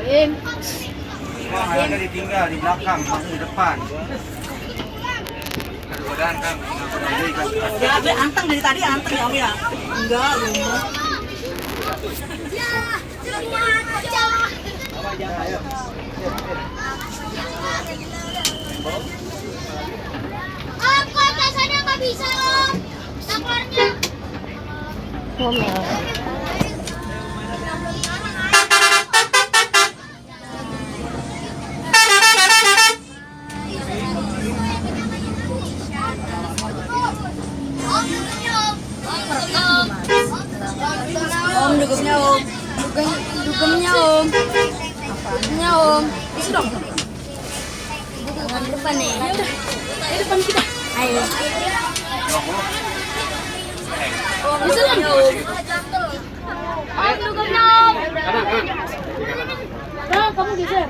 Im. Wah, anaknya ditinggal di belakang, masuk di depan. Kadang-kadang kan, Ya, anteng dari tadi anteng ya, Om ya? Enggak, belum. Om, kok tasanya nggak bisa, Om? Saklarnya. Ngomel. Om, dugemnya, Om. Dugemnya, Om. Dugemnya, Om. Isi dong. Tangan depan nih. Ya udah. Ayo depan kita. Ayo. Bisa kan? Om, dugemnya, Om. Nah, kamu geser.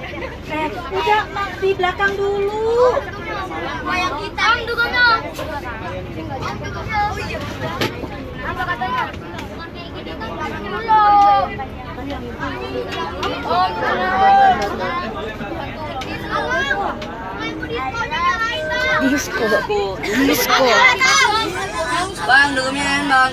Udah, di belakang dulu. Wayang kita. Om, dugemnya, Om. Om, dugemnya, Om. Apa katanya? Bukan kayak gini kan belakang dulu. Om, dugemnya, Om. Disco. Disco. Bang, dugemnya, Bang.